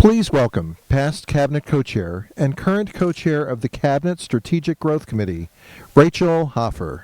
Please welcome past Cabinet Co-Chair and current Co-Chair of the Cabinet Strategic Growth Committee, Rachel Hoffer.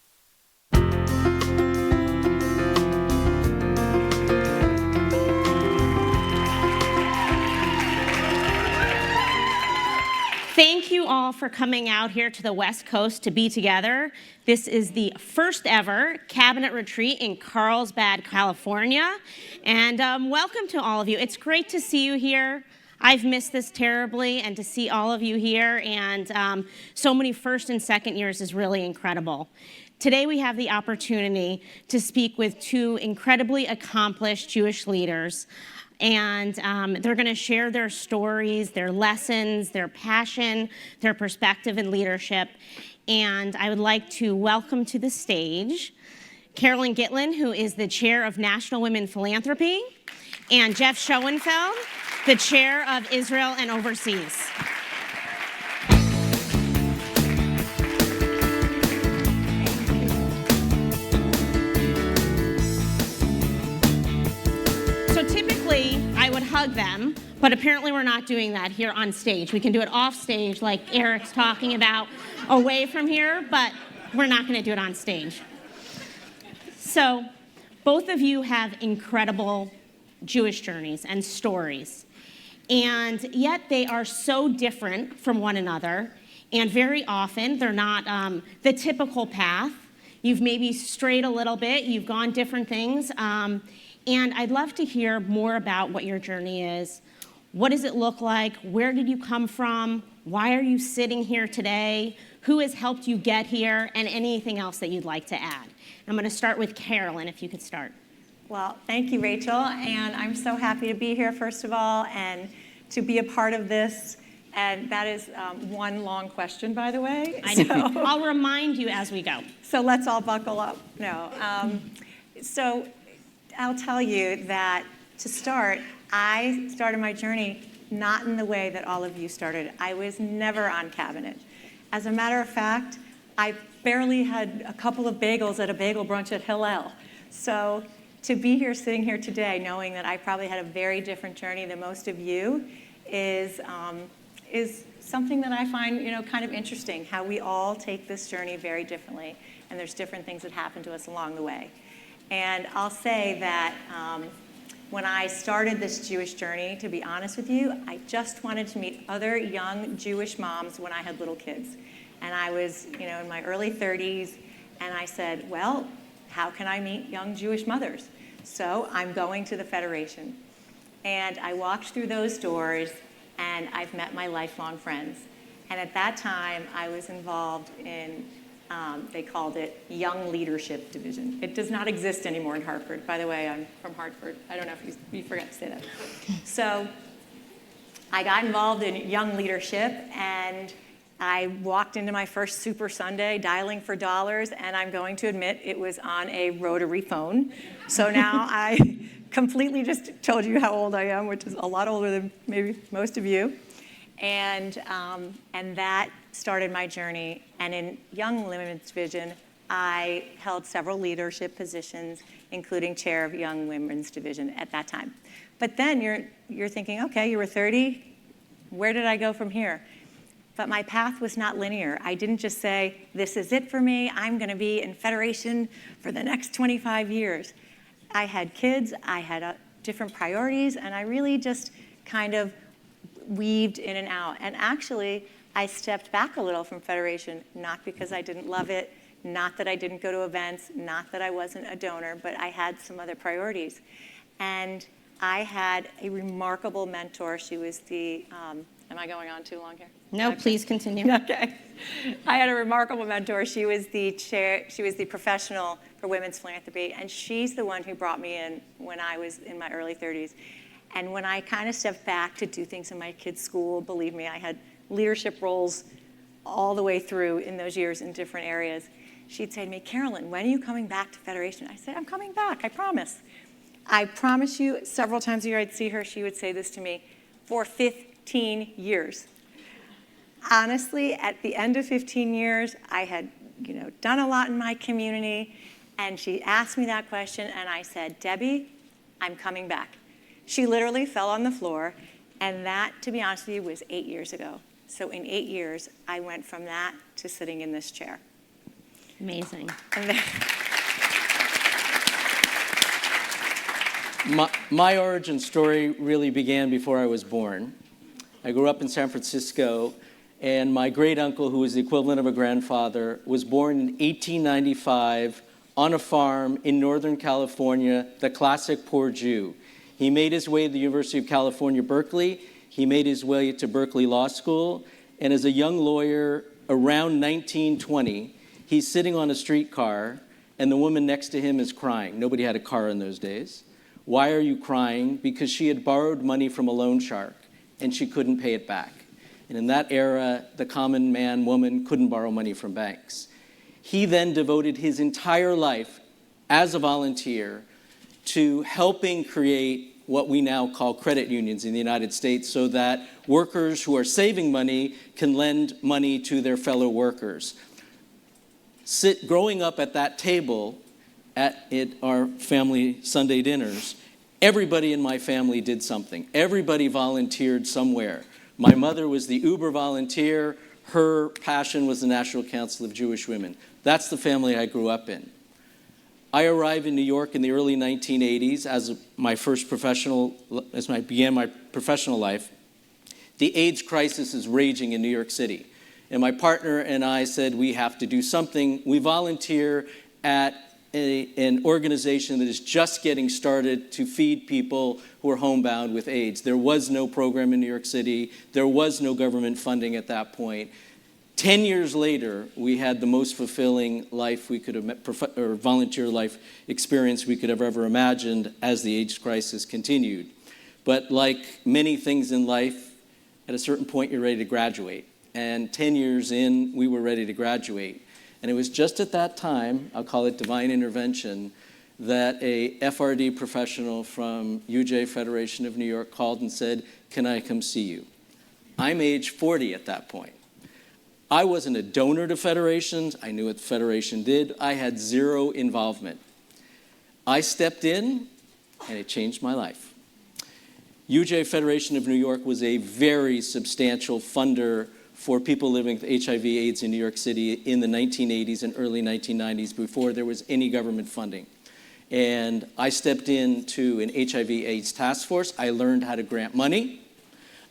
Thank you all for coming out here to the West Coast to be together. This is the first ever Cabinet Retreat in Carlsbad, California. And welcome to all of you. It's great to see you here. I've missed this terribly, and to see all of you here and so many first and second years is really incredible. Today we have the opportunity to speak with two incredibly accomplished Jewish leaders. And they're going to share their stories, their lessons, their passion, their perspective and leadership. And I would like to welcome to the stage Carolyn Gitlin, who is the chair of National Women Philanthropy, and Jeff Schoenfeld, the chair of Israel and Overseas. I would hug them, but apparently we're not doing that here on stage. We can do it off stage like Eric's talking about away from here, but we're not going to do it on stage. So both of you have incredible Jewish journeys and stories, and yet they are so different from one another, and very often they're not the typical path. You've maybe strayed a little bit, you've gone different things, and I'd love to hear more about what your journey is. What does it look like? Where did you come from? Why are you sitting here today? Who has helped you get here? And anything else that you'd like to add. I'm going to start with Carolyn, if you could start. Well, thank you, Rachel. And I'm so happy to be here, first of all, and to be a part of this. And that is one long question, by the way. I know. So, I'll remind you as we go. So let's all buckle up. No. So I'll tell you that to start, I started my journey not in the way that all of you started. I was never on cabinet. As a matter of fact, I barely had a couple of bagels at a bagel brunch at Hillel. So to be here, sitting here today, knowing that I probably had a very different journey than most of you is something that I find, kind of interesting, how we all take this journey very differently, and there's different things that happen to us along the way. And I'll say that when I started this Jewish journey, to be honest with you, I just wanted to meet other young Jewish moms when I had little kids. And I was, in my early 30s, and I said, well, how can I meet young Jewish mothers? So I'm going to the Federation. And I walked through those doors, and I've met my lifelong friends. And at that time, I was involved in they called it Young Leadership Division. It does not exist anymore in Hartford. By the way, I'm from Hartford. I don't know if you forgot to say that. So I got involved in Young Leadership, and I walked into my first Super Sunday dialing for dollars, and I'm going to admit it was on a rotary phone. So now I completely just told you how old I am, which is a lot older than maybe most of you. And that started my journey. And in Young Women's Division, I held several leadership positions, including chair of Young Women's Division at that time. But then you're thinking, okay, you were 30. Where did I go from here? But my path was not linear. I didn't just say, this is it for me. I'm going to be in Federation for the next 25 years. I had kids. I had different priorities. And I really just kind of weaved in and out. And actually, I stepped back a little from Federation, not because I didn't love it, not that I didn't go to events, not that I wasn't a donor, but I had some other priorities. And I had a remarkable mentor. She was the, am I going on too long here? No, okay. Please continue. Okay. I had a remarkable mentor. She was the chair, she was the professional for women's philanthropy, and she's the one who brought me in when I was in my early 30s. And when I kind of stepped back to do things in my kids' school, believe me, I had leadership roles all the way through in those years in different areas. She'd say to me, Carolyn, when are you coming back to Federation? I said, I'm coming back, I promise. I promise you, several times a year I'd see her, she would say this to me, for 15 years. Honestly, at the end of 15 years, I had done a lot in my community, and she asked me that question, and I said, Debbie, I'm coming back. She literally fell on the floor And that, to be honest with you, was 8 years ago. So in 8 years, I went from that to sitting in this chair. Amazing. And then My origin story really began before I was born. I grew up in San Francisco, and my great uncle, who was the equivalent of a grandfather, was born in 1895 on a farm in Northern California, the classic poor Jew. He made his way to the University of California, Berkeley. He made his way to Berkeley Law School, and as a young lawyer around 1920, he's sitting on a streetcar, and the woman next to him is crying. Nobody had a car in those days. Why are you crying? Because she had borrowed money from a loan shark, and she couldn't pay it back. And in that era, the common man, woman couldn't borrow money from banks. He then devoted his entire life as a volunteer to helping create what we now call credit unions in the United States so that workers who are saving money can lend money to their fellow workers. Growing up at that table at our family Sunday dinners, everybody in my family did something. Everybody volunteered somewhere. My mother was the Uber volunteer. Her passion was the National Council of Jewish Women. That's the family I grew up in. I arrived in New York in the early 1980s as I began my professional life. The AIDS crisis is raging in New York City. And my partner and I said, we have to do something. We volunteer at an organization that is just getting started to feed people who are homebound with AIDS. There was no program in New York City. There was no government funding at that point. 10 years later, we had the most fulfilling life we could have, or volunteer life experience we could have ever imagined as the AIDS crisis continued. But like many things in life, at a certain point, you're ready to graduate. And 10 years in, we were ready to graduate. And it was just at that time, I'll call it divine intervention, that a FRD professional from UJ Federation of New York called and said, can I come see you? I'm age 40 at that point. I wasn't a donor to federations. I knew what the federation did. I had zero involvement. I stepped in, and it changed my life. UJ Federation of New York was a very substantial funder for people living with HIV/AIDS in New York City in the 1980s and early 1990s before there was any government funding. And I stepped into an HIV/AIDS task force. I learned how to grant money.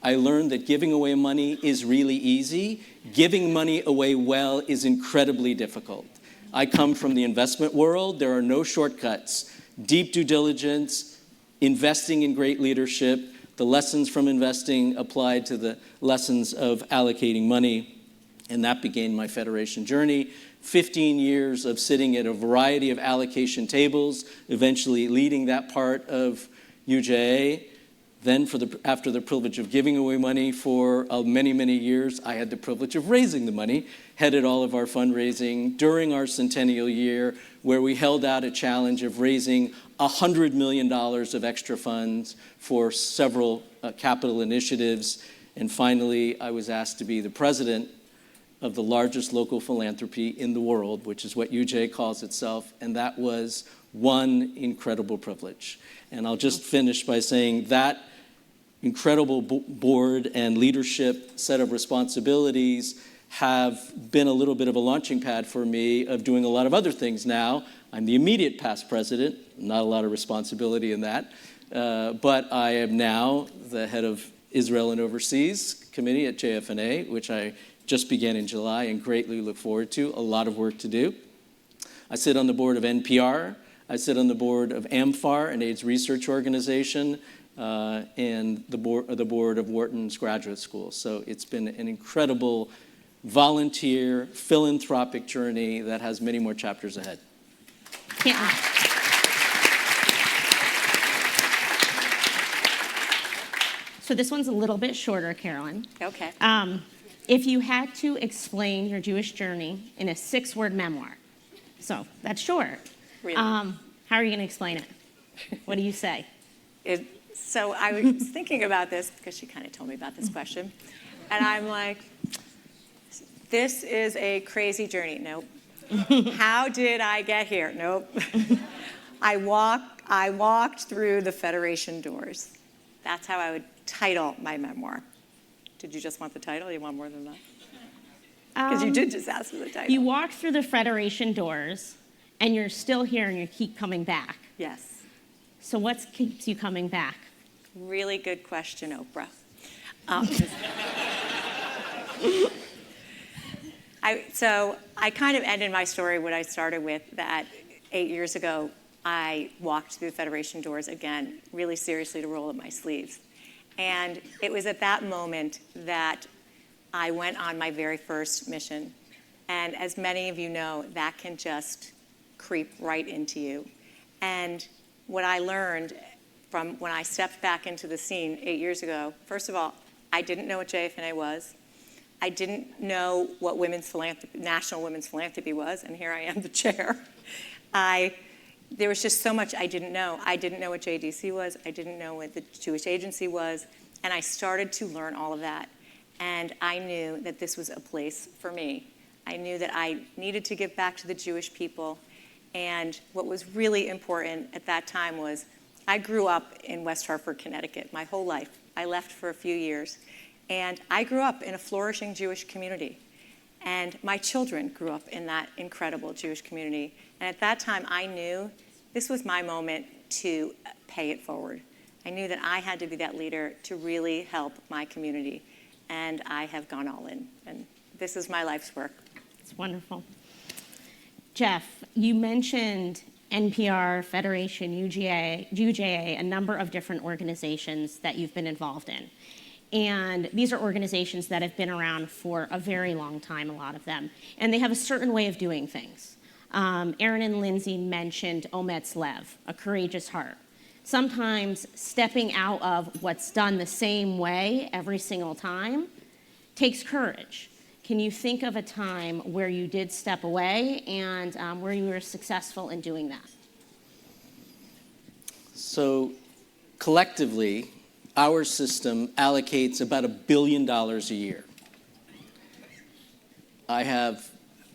I learned that giving away money is really easy. Giving money away well is incredibly difficult. I come from the investment world. There are no shortcuts. Deep due diligence, investing in great leadership, the lessons from investing applied to the lessons of allocating money, and that began my federation journey. 15 years of sitting at a variety of allocation tables, eventually leading that part of UJA. Then, after the privilege of giving away money for many, many years, I had the privilege of raising the money, headed all of our fundraising during our centennial year, where we held out a challenge of raising $100 million of extra funds for several capital initiatives. And finally, I was asked to be the president of the largest local philanthropy in the world, which is what UJ calls itself, and that was one incredible privilege. And I'll just finish by saying that incredible board and leadership set of responsibilities have been a little bit of a launching pad for me of doing a lot of other things now. I'm the immediate past president, not a lot of responsibility in that, but I am now the head of Israel and Overseas Committee at JFNA, which I just began in July and greatly look forward to. A lot of work to do. I sit on the board of NPR. I sit on the board of AMFAR, an AIDS research organization, and the board of Wharton's Graduate School. So it's been an incredible volunteer, philanthropic journey that has many more chapters ahead. Yeah. So this one's a little bit shorter, Carolyn. Okay. If you had to explain your Jewish journey in a 6-word memoir, so that's short. Really? How are you going to explain it? What do you say? So I was thinking about this because she kind of told me about this question. And I'm like, this is a crazy journey. Nope. How did I get here? Nope. I walked through the Federation doors. That's how I would title my memoir. Did you just want the title? You want more than that? Because you did just ask for the title. You walked through the Federation doors, and you're still here, and you keep coming back. Yes. So what keeps you coming back? Really good question, Oprah. So I kind of ended my story what I started with, that 8 years ago, I walked through the Federation doors again, really seriously to roll up my sleeves. And it was at that moment that I went on my very first mission. And as many of you know, that can just creep right into you. And what I learned from when I stepped back into the scene 8 years ago, first of all, I didn't know what JFNA was. I didn't know what National Women's Philanthropy was, and here I am, the chair. There was just so much I didn't know. I didn't know what JDC was. I didn't know what the Jewish Agency was. And I started to learn all of that. And I knew that this was a place for me. I knew that I needed to give back to the Jewish people. And what was really important at that time was I grew up in West Hartford, Connecticut, my whole life. I left for a few years. And I grew up in a flourishing Jewish community. And my children grew up in that incredible Jewish community. And at that time, I knew this was my moment to pay it forward. I knew that I had to be that leader to really help my community. And I have gone all in. And this is my life's work. It's wonderful. Jeff, you mentioned NPR, Federation, UJA, a number of different organizations that you've been involved in. And these are organizations that have been around for a very long time, a lot of them. And they have a certain way of doing things. Aaron and Lindsay mentioned Ometz Lev, a courageous heart. Sometimes stepping out of what's done the same way every single time takes courage. Can you think of a time where you did step away and where you were successful in doing that? So collectively, our system allocates about $1 billion a year. I have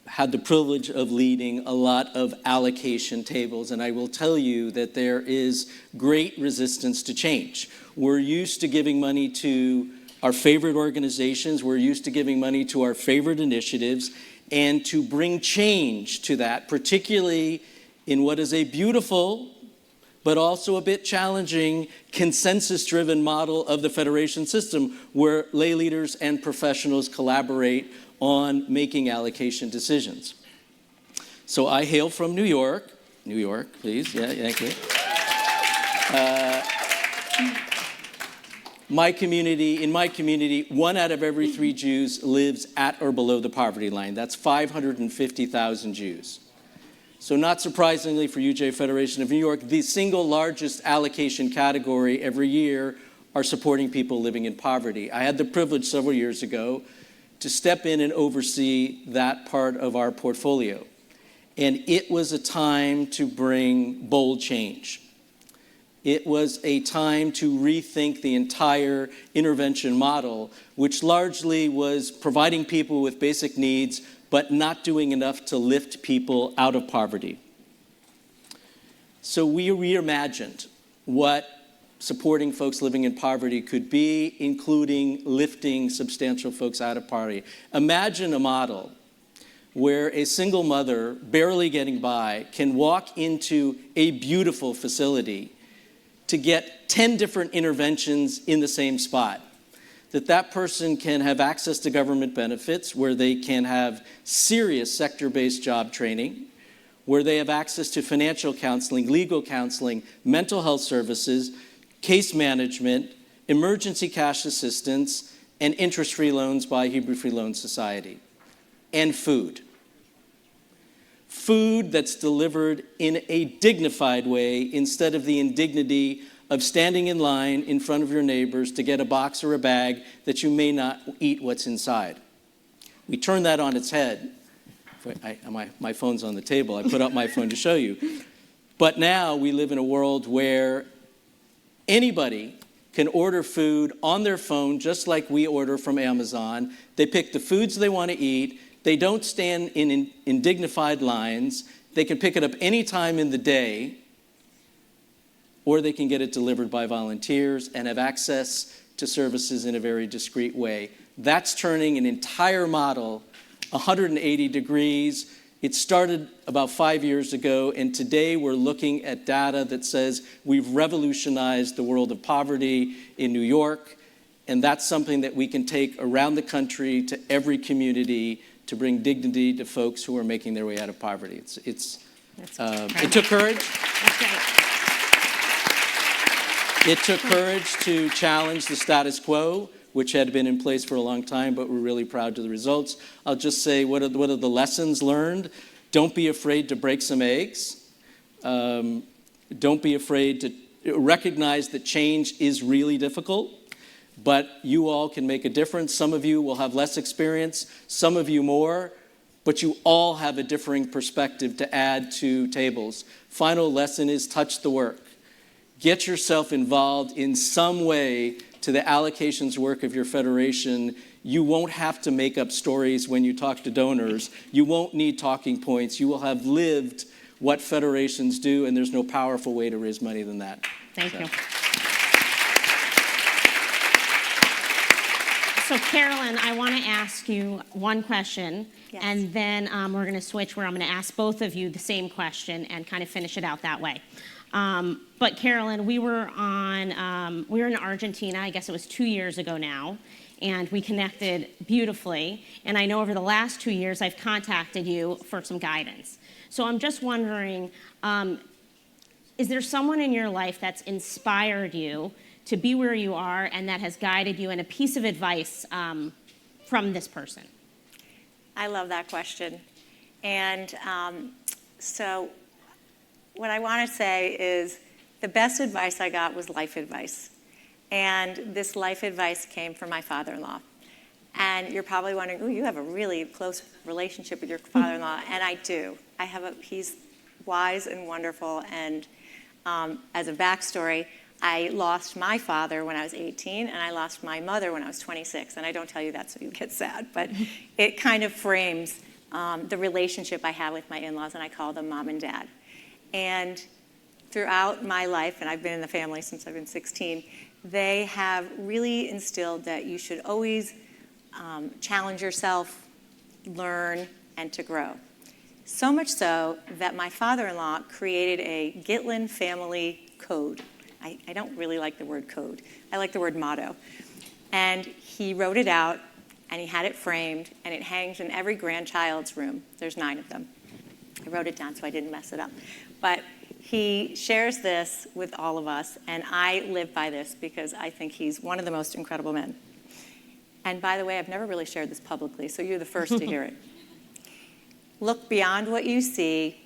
had the privilege of leading a lot of allocation tables, and I will tell you that there is great resistance to change. We're used to giving money to our favorite organizations, we're used to giving money to our favorite initiatives, and to bring change to that, particularly in what is a beautiful but also a bit challenging consensus-driven model of the Federation system, where lay leaders and professionals collaborate on making allocation decisions. So I hail from New York. New York, please. Yeah, thank you. In my community, 1 out of every 3 Jews lives at or below the poverty line. That's 550,000 Jews. So not surprisingly for UJ Federation of New York, the single largest allocation category every year are supporting people living in poverty. I had the privilege several years ago to step in and oversee that part of our portfolio. And it was a time to bring bold change. It was a time to rethink the entire intervention model, which largely was providing people with basic needs, but not doing enough to lift people out of poverty. So we reimagined what supporting folks living in poverty could be, including lifting substantial folks out of poverty. Imagine a model where a single mother, barely getting by, can walk into a beautiful facility to get 10 different interventions in the same spot. That person can have access to government benefits, where they can have serious sector-based job training, where they have access to financial counseling, legal counseling, mental health services, case management, emergency cash assistance, and interest-free loans by Hebrew Free Loan Society, and food. Food that's delivered in a dignified way instead of the indignity of standing in line in front of your neighbors to get a box or a bag that you may not eat what's inside. We turn that on its head. My phone's on the table. I put up my phone to show you. But now we live in a world where anybody can order food on their phone just like we order from Amazon. They pick the foods they want to eat. They don't stand in dignified lines. They can pick it up any time in the day, or they can get it delivered by volunteers and have access to services in a very discreet way. That's turning an entire model 180 degrees. It started about 5 years ago, and today we're looking at data that says we've revolutionized the world of poverty in New York, and that's something that we can take around the country to every community to bring dignity to folks who are making their way out of poverty. It took courage. That's great. It took courage to challenge the status quo, which had been in place for a long time, but we're really proud of the results. I'll just say, what are the lessons learned? Don't be afraid to break some eggs. Don't be afraid to recognize that change is really difficult, but you all can make a difference. Some of you will have less experience, some of you more, but you all have a differing perspective to add to tables. Final lesson is touch the work. Get yourself involved in some way to the allocations work of your federation. You won't have to make up stories when you talk to donors. You won't need talking points. You will have lived what federations do, and there's no powerful way to raise money than that. Thank you. So Carolyn, I want to ask you one question, Yes. and then we're going to switch where I'm going to ask both of you the same question and kind of finish it out that way. But Carolyn, we were in Argentina, I guess it was 2 years ago now, and we connected beautifully. And I know over the last 2 years, I've contacted you for some guidance. So I'm just wondering, is there someone in your life that's inspired you to be where you are and that has guided you, and a piece of advice from this person? I love that question. And so what I want to say is the best advice I got was life advice. And this life advice came from my father-in-law. And you're probably wondering, oh, you have a really close relationship with your father-in-law. And I do. He's wise and wonderful. And as a backstory, I lost my father when I was 18, and I lost my mother when I was 26. And I don't tell you that so you get sad, but it kind of frames the relationship I have with my in-laws, and I call them mom and dad. And throughout my life, and I've been in the family since I've been 16, they have really instilled that you should always challenge yourself, learn, and to grow. So much so that my father-in-law created a Gitlin family code. I don't really like the word code. I like the word motto. And he wrote it out, and he had it framed, and it hangs in every grandchild's room. There's 9 of them. I wrote it down so I didn't mess it up. But he shares this with all of us, and I live by this because I think he's one of the most incredible men. And by the way, I've never really shared this publicly, so you're the first to hear it. Look beyond what you see,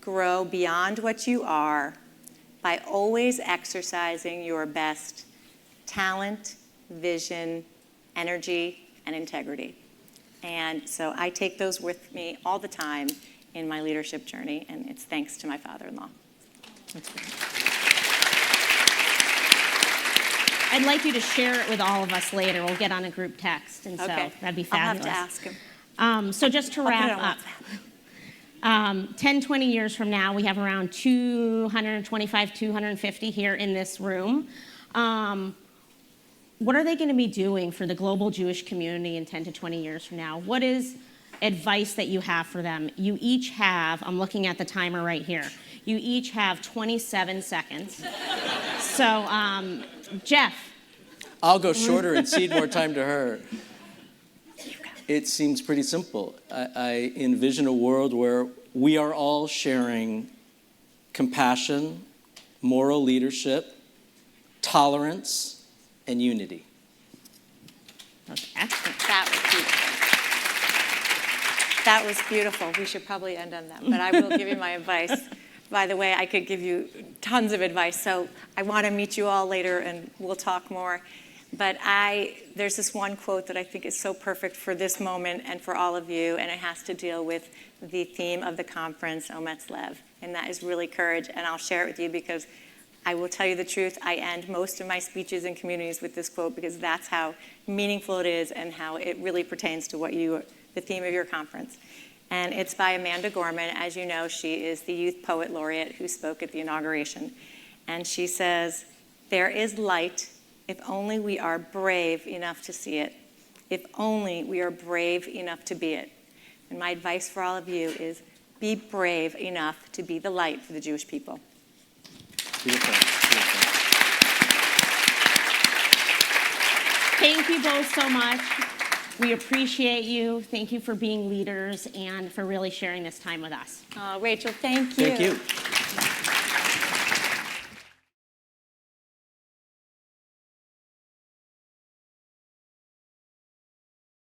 grow beyond what you are, by always exercising your best talent, vision, energy, and integrity. And so I take those with me all the time in my leadership journey, and it's thanks to my father-in-law. I'd like you to share it with all of us later. We'll get on a group text, and so that'd be fabulous. I'll have to ask him. So just to wrap up, 10, 20 years from now, we have around 225, 250 here in this room. What are they going to be doing for the global Jewish community in 10 to 20 years from now? What is advice that you have for them? You each have, I'm looking at the timer right here, you each have 27 seconds. So, Jeff. I'll go shorter and cede more time to her. It seems pretty simple. I envision a world where we are all sharing compassion, moral leadership, tolerance, and unity. That's excellent. That was beautiful. We should probably end on that, but I will give you my advice. By the way, I could give you tons of advice, so I want to meet you all later and we'll talk more. But there's this one quote that I think is so perfect for this moment and for all of you, and it has to deal with the theme of the conference, Omets Lev, and that is really courage. And I'll share it with you because I will tell you the truth. I end most of my speeches in communities with this quote because that's how meaningful it is and how it really pertains to the theme of your conference. And it's by Amanda Gorman. As you know, she is the Youth Poet Laureate who spoke at the inauguration. And she says, "There is light If only we are brave enough to see it. If only we are brave enough to be it. And my advice for all of you is be brave enough to be the light for the Jewish people. Beautiful. Beautiful. Thank you both so much. We appreciate you. Thank you for being leaders and for really sharing this time with us. Rachel, thank you. Thank you.